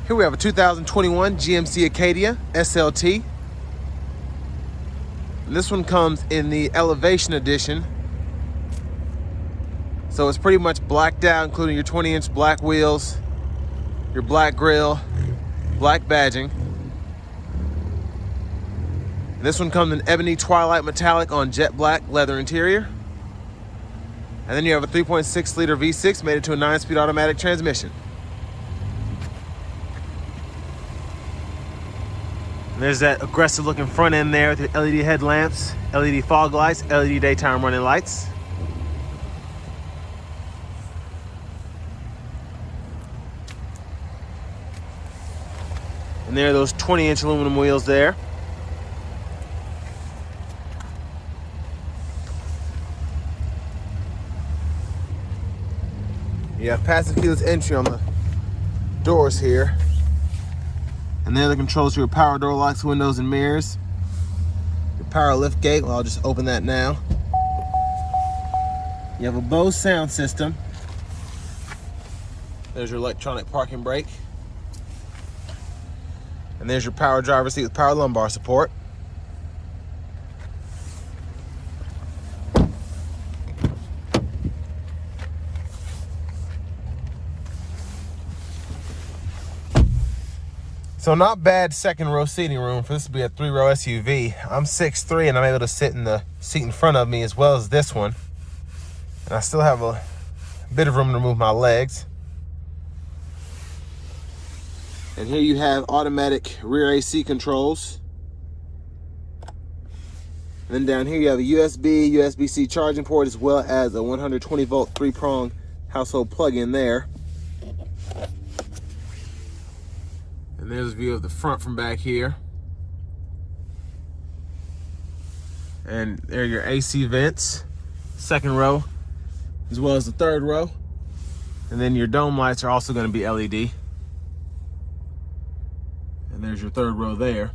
Here we have a 2021 GMC Acadia SLT. And this one comes in the Elevation Edition. So it's pretty much blacked out, including your 20-inch black wheels, your black grille, black badging. And this one comes in ebony twilight metallic on jet black leather interior. And then you have a 3.6 liter V6 mated to a 9-speed automatic transmission. And there's that aggressive looking front end there with the LED headlamps, LED fog lights, LED daytime running lights. And there are those 20-inch aluminum wheels there. You have passive keyless entry on the doors here. And there are the controls for your power door locks, windows, and mirrors. Your power lift gate, well, I'll just open that now. You have a Bose sound system. There's your electronic parking brake. And there's your power driver's seat with power lumbar support. So not bad second row seating room for this to be a 3-row SUV. I'm 6'3" and I'm able to sit in the seat in front of me as well as this one. And I still have a bit of room to move my legs. And here you have automatic rear AC controls. And then down here you have a USB, USB-C charging port as well as a 120 volt 3-prong household plug-in there. And there's a view of the front from back here. And there are your AC vents, second row, as well as the third row. And then your dome lights are also going to be LED. And there's your third row there.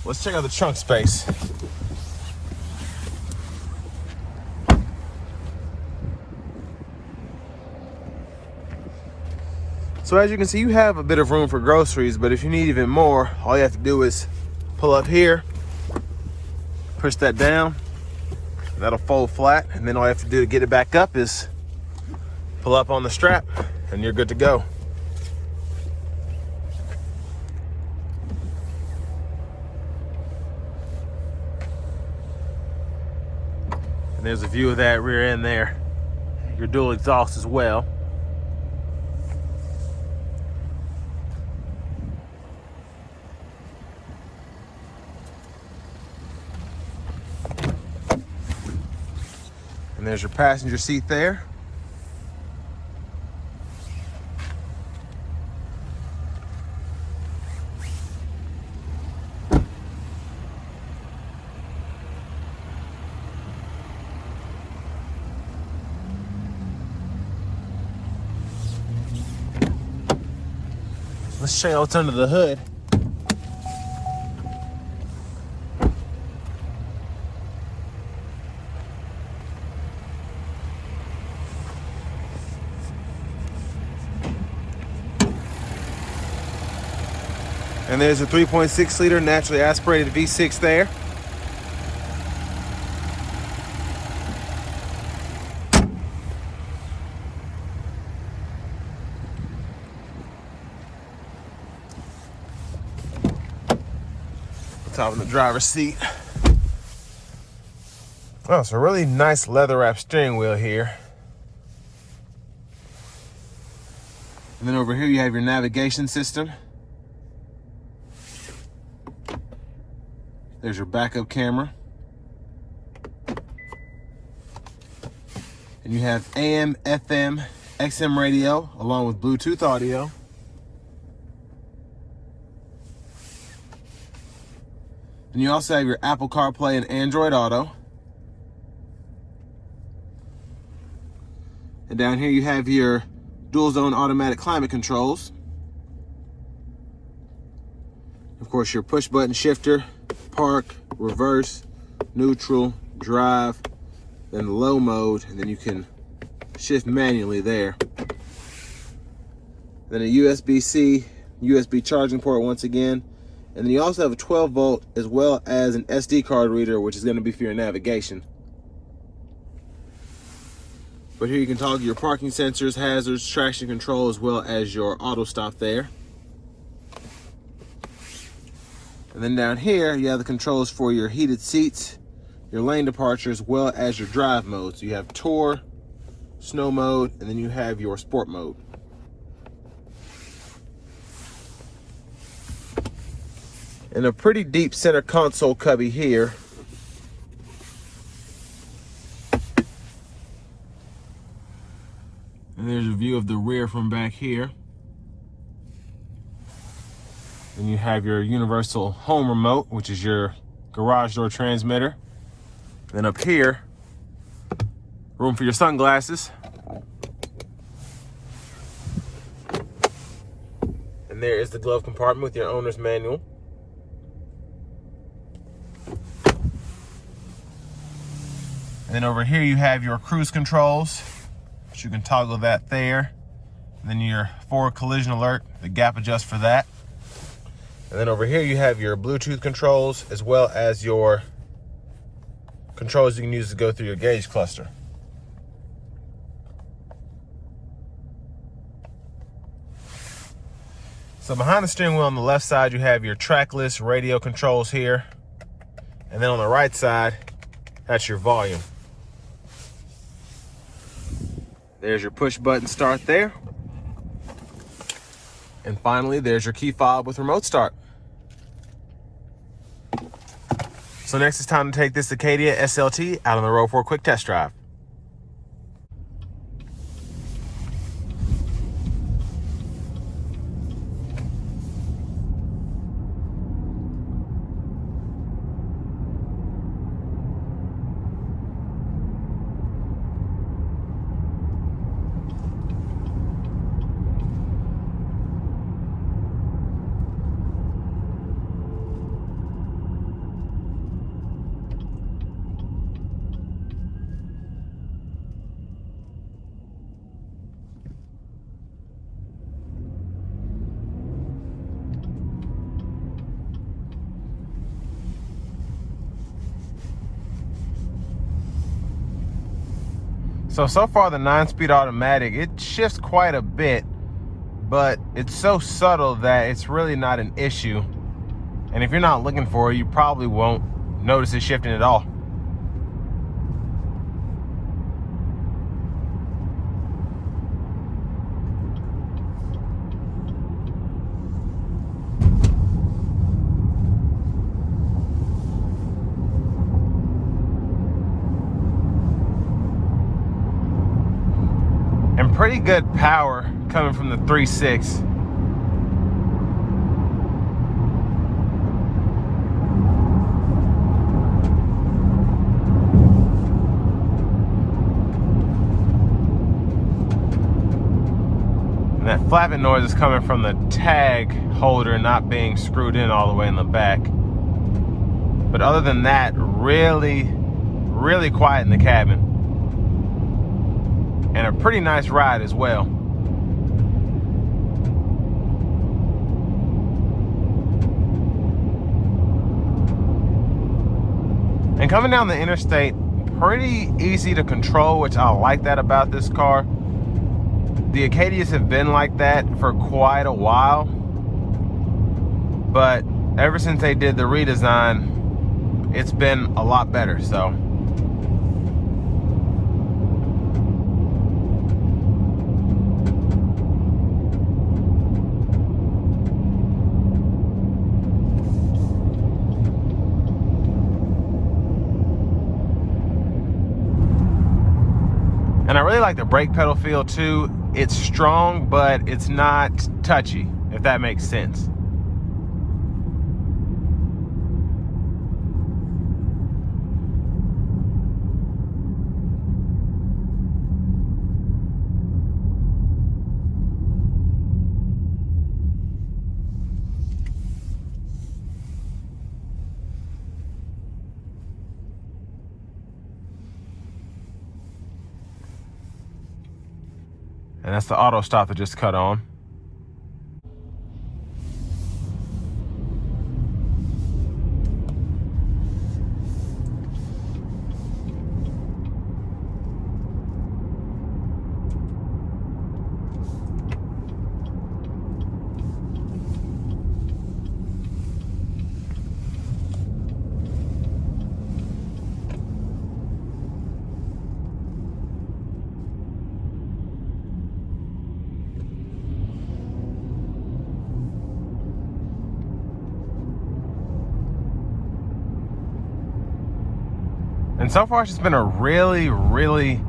Let's check out the trunk space. So as you can see, you have a bit of room for groceries, but if you need even more, all you have to do is pull up here, push that down, that'll fold flat, and then all you have to do to get it back up is pull up on the strap, and you're good to go. And there's a view of that rear end there. Your dual exhaust as well. And there's your passenger seat there. Let's show you what's under the hood. And there's a 3.6 liter naturally aspirated V6 there. Top of the driver's seat. Oh, it's a really nice leather wrap steering wheel here. And then over here you have your navigation system. There's your backup camera. And you have AM, FM, XM radio, along with Bluetooth audio. And you also have your Apple CarPlay and Android Auto. And down here you have your dual zone automatic climate controls. Of course, your push button shifter, park, reverse, neutral, drive, then the low mode, and then you can shift manually there. then a USB-C, USB charging port once again. And then you also have a 12 volt as well as an SD card reader, which is going to be for your navigation. But here you can toggle your parking sensors, hazards, traction control, as well as your auto stop there. And then down here, you have the controls for your heated seats, your lane departure, as well as your drive mode. So you have Tour, Snow mode, and then you have your Sport mode. And a pretty deep center console cubby here. And there's a view of the rear from back here. Then you have your universal home remote, which is your garage door transmitter. Then up here, room for your sunglasses. And there is the glove compartment with your owner's manual. And then over here you have your cruise controls, which you can toggle that there. And then your forward collision alert, the gap adjust for that. And then over here you have your Bluetooth controls, as well as your controls you can use to go through your gauge cluster. So behind the steering wheel on the left side, you have your trackless radio controls here. And then on the right side, that's your volume. There's your push button start there. And finally, there's your key fob with remote start. So next it's time to take this Acadia SLT out on the road for a quick test drive. So far the 9-speed automatic, it shifts quite a bit, but it's so subtle that it's really not an issue. And if you're not looking for it, you probably won't notice it shifting at all. And pretty good power coming from the 3.6. And that flapping noise is coming from the tag holder not being screwed in all the way in the back. But other than that, really quiet in the cabin. And a pretty nice ride as well. And coming down the interstate, pretty easy to control, which I like that about this car. The Acadias have been like that for quite a while, but ever since they did the redesign, it's been a lot better. So and I really like the brake pedal feel too. It's strong, but it's not touchy, if that makes sense. And that's the auto stop that just cut on. And so far, it's just been a really, really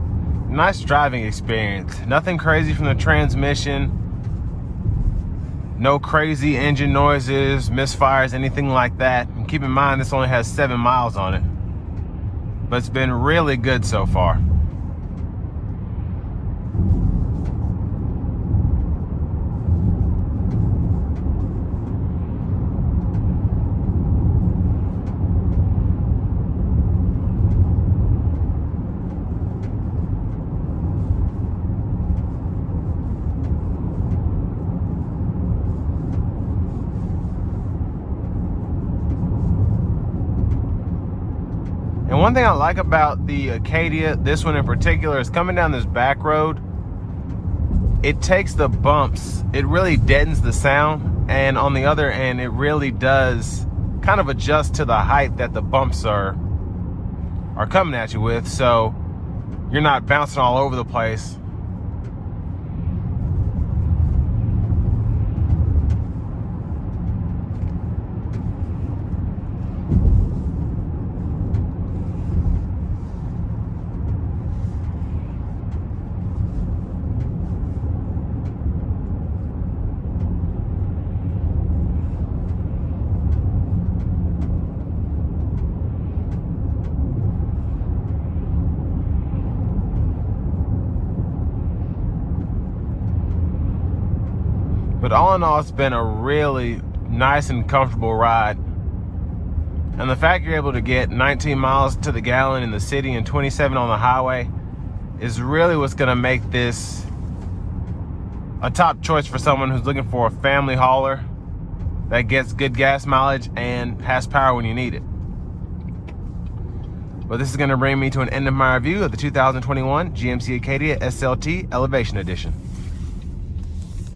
nice driving experience. Nothing crazy from the transmission. No crazy engine noises, misfires, anything like that. And keep in mind, this only has 7 miles on it. But it's been really good so far. And one thing I like about the Acadia, this one in particular, is coming down this back road, it takes the bumps, it really deadens the sound, and on the other end, it really does kind of adjust to the height that the bumps are coming at you with, so you're not bouncing all over the place. But all in all, it's been a really nice and comfortable ride. And the fact you're able to get 19 miles to the gallon in the city and 27 on the highway is really what's gonna make this a top choice for someone who's looking for a family hauler that gets good gas mileage and has power when you need it. But this is gonna bring me to an end of my review of the 2021 GMC Acadia SLT Elevation Edition.